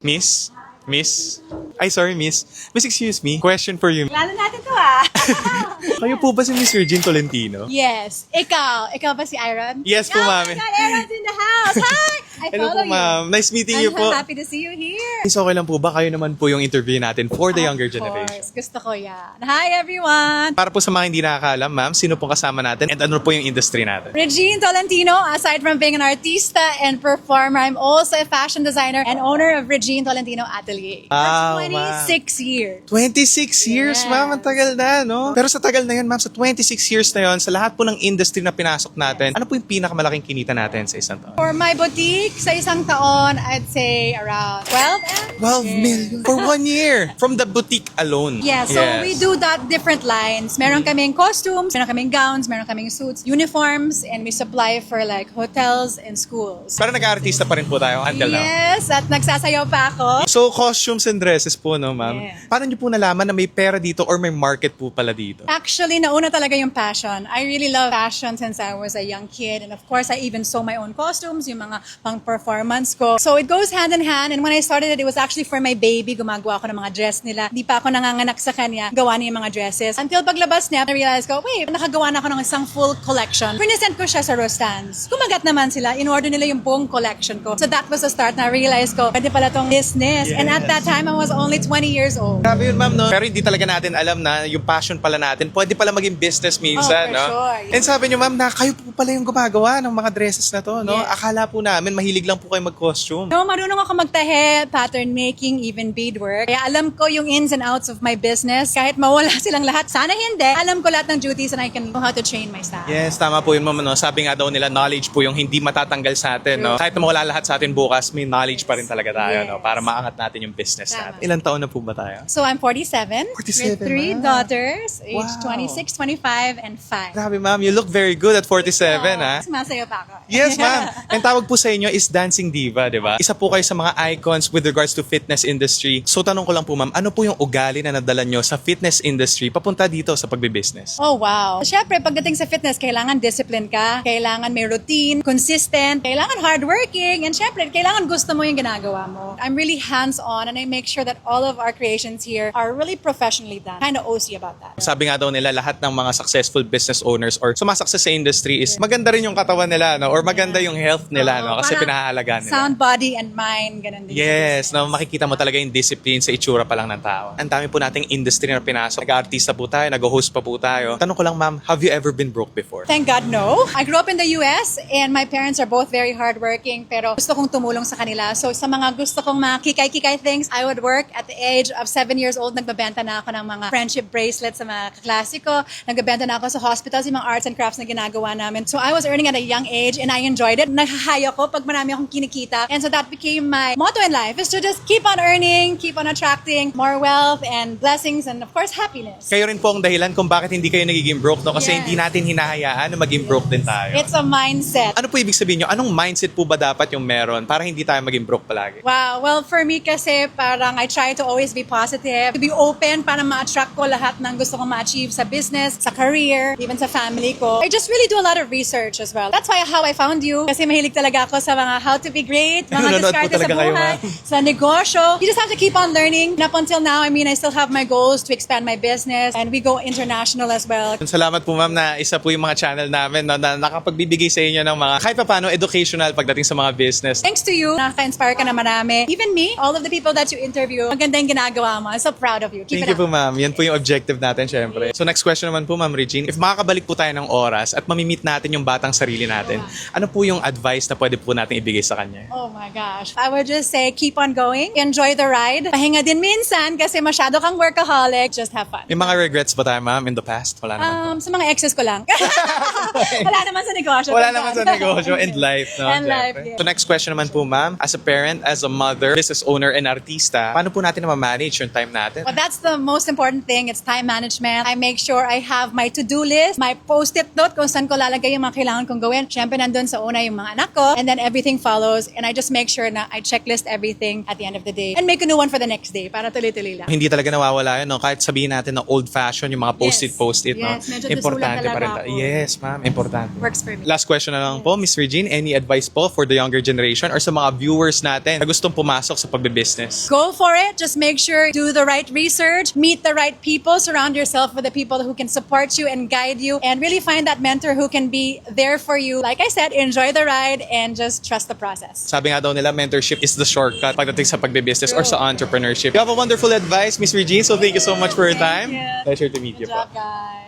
Miss? Miss? Ay, sorry, Miss. Miss, excuse me. Question for you. Lalo natin to ah. Kayo po ba si Miss Regine Tolentino? Yes. Ikaw. Ikaw ba si Aaron? Yes po, Oh ma'am. my God, Aaron's in the house. Hi! I Hello follow po, ma'am. you. Nice meeting you I'm po. happy to see you here. Is okay lang po ba? Kayo naman po yung interview natin for the younger Of generation. course. Gusto ko yan. Hi, everyone. Para po sa mga hindi nakakaalam, ma'am, sino pong kasama natin and ano po yung industry natin? Regine Tolentino, aside from being an artista and performer, I'm also a fashion designer and owner of Regine Tolentino Atelier. Ah, For 26 years. 26 years, Yes. ma'am. Ang tagal na, no? Pero sa tagal na yun, ma'am, sa 26 years na yun, sa lahat po ng industry na pinasok natin, ano po yung pinakamalaking kinita natin sa isang taon? For my boutique, sa isang taon, I'd say around 12 and 12 million for 1 year from the boutique alone. Yeah, so Yes. we do that different lines. Meron kaming costumes, meron kaming gowns, meron kaming suits, uniforms, and we supply for like hotels and schools. Pero nag-artista pa rin po tayo until now. Yes, at nagsasayaw pa ako. So, costumes and dresses po, no, ma'am? Yeah. Paano niyo po nalaman na may pera dito or may market po pala dito? Actually, nauna talaga yung passion. I really love fashion since I was a young kid. And of course, I even sew my own costumes, yung mga pang-performance ko. So it goes hand in hand. And when I started it was actually for my baby. Gumagawa ako ng mga dress nila. Di pa ako nanganganak sa kanya. Gawa niya yung mga dresses. Until paglabas niya, I-realize ko, wait, nakagawa na ako ng isang full collection. Present ko siya sa Rostans. Kumagat naman sila. In-order nila yung buong collection ko. So that was the start na I-realize ko, pwede pala tong business. And at that time, I was only 20 years old. Grabe yun, ma'am, no? Pero hindi talaga natin alam na yung passion pala natin, pwede pala maging business minsan, Oh, for no? sure. And sabi niyo, ma'am, na kayo po pala yung gumagawa ng mga dresses na to, no? Yes. Akala po namin, mahilig lang po kayo mag-costume. No, marunong ako magtahe, pattern making, even beadwork. Kaya alam ko yung ins and outs of my business. Kahit mawala silang lahat, sana hindi. Alam ko lahat ng duties and I can know how to train my staff. Yes, tama po yun, ma'am, no? Sabi nga daw nila, knowledge po yung hindi matatanggal sa atin, no? Kahit na mawala lahat sa atin bukas, may knowledge pa rin talaga tayo, no? Yes. Para maangat natin yung business Tama. natin. Ilang taon na po ba tayo? So I'm 47, 47, with 3 wow. daughters, age Wow. 26, 25, and 5. Grabe, ma'am, you look very good at 47, ha? Sumasayo pa ako. Yes, ma'am. Ang tawag po sa inyo is Dancing Diva, di ba? Isa po kayo sa mga icons with regards to fitness industry. So tanong ko lang po, ma'am, ano po yung ugali na nadala nyo sa fitness industry papunta dito sa pagbe-business? Oh, wow. Siyempre, pagdating sa fitness, kailangan discipline ka, kailangan may routine, consistent, kailangan hardworking, and siyempre, kailangan gusto mo yung ginagawa mo. I'm really hands-on and I make sure that all of our creations here are really professionally done. Kind of OC about that. Sabi nga daw nila, lahat ng mga successful business owners or sumasakses sa industry is maganda rin yung katawan nila, no? Or maganda yung health nila, no? Kasi Parang pinahahalagaan nila. sound body and mind, ganun din. sa Yes, business. no, makikita mo talaga yung discipline sa itsura pa lang ng tao. Ang dami po nating industry na pinasok. Nag-artista po tayo, nag-host pa po tayo. Tanong ko lang, ma'am, have you ever been broke before? Thank God, no. I grew up in the US and my parents are both very hardworking pero gusto kong tumulong sa kanila. So sa mga gusto kong mga kikay-kikay things, I would work at the age of 7 years old. Nagbabenta na ako ng mga friendship bracelets sa mga kaklasiko. Nagbabenta na ako sa hospitals, yung mga arts and crafts na ginagawa namin. So I was earning at a young age and I enjoyed it. Nahahay ako pag marami akong kinikita. And so that became my motto in life is to just keep on earning, keep on attracting more wealth and blessings and of course happiness. Kayo rin po ang dahilan kung bakit hindi kayo nagiging broke, no? Kasi Yes. hindi natin hinahayaan na maging broke din tayo. It's a mindset. Ano po ibig sabihin nyo? Anong mindset po ba dapat yung meron para hindi tayo maging broke palagi? Wow. Well, for me kasi parang I try to always be positive, to be open para ma-attract ko lahat ng gusto kong ma-achieve sa business, sa career, even sa family ko. I just really do a lot of research as well. That's why how I found you. Kasi mahilig talaga ako sa mga how to be great, mga Nanonood po diskarte sa talaga kayo, buhay, ma'am. sa negosyo. You just have to keep on learning. And up until now, I mean, I still have my goals to expand my business and we go international as well. Salamat po, ma'am, na isa po yung mga channel namin, no, na nakapagbibigay sa inyo ng mga kahit pa paano educational pagdating sa mga business. Thanks to you, nakaka-inspire ka na marami. Even me, all of the people that you interview, maganda yung ginagawa mo. I'm so proud of you. Keep Thank it you up. po, ma'am. Yan po yung objective natin, syempre. So next question naman po, ma'am Regine. If makakabalik po tayo ng oras at mamimit natin yung batang sarili natin, ano po yung advice na pwede po natin ibigay sa kanya? Oh my gosh. I would just say keep on going. Enjoy the ride. Pahinga din minsan kasi masyado kang workaholic. Just have fun. May mga regrets ba tayo, ma'am, in the past? Wala naman po. Sa mga exes ko lang. Wala naman sa negosyo. Wala naman sa negosyo and life, no? And life, Syempre. yeah. So next question naman po, ma'am. As a parent, as a mother, business owner, and artista, paano po natin na-manage yung time natin? Well, that's the most important thing. It's time management. I make sure I have my to-do list, my post-it note kung saan ko lalagay yung mga kailangan kong gawin. Siyempre, nandun sa una yung mga anak ko. And then every everything follows, and I just make sure na I checklist everything at the end of the day and make a new one for the next day para tuloy-tuloy lang. Hindi talaga nawawala yun, no? Kahit sabihin natin na old-fashioned, yung mga post-it, no? Yes, medyo Importante dusulan pa rin. talaga ako. Yes, ma'am. Importante. Works for me. Last question na lang po, Miss Regine. Any advice po for the younger generation or sa mga viewers natin na gustong pumasok sa pagbe-business? Go for it. Just make sure do the right research, meet the right people, surround yourself with the people who can support you and guide you, and really find that mentor who can be there for you. Like I said, enjoy the ride and just trust the process. Sabi nga daw nila, mentorship is the shortcut pagdating sa pagbe-business or sa entrepreneurship. You have a wonderful advice, Miss Regine. So thank you so much for your time. you. Pleasure to meet you Good po. job, guys.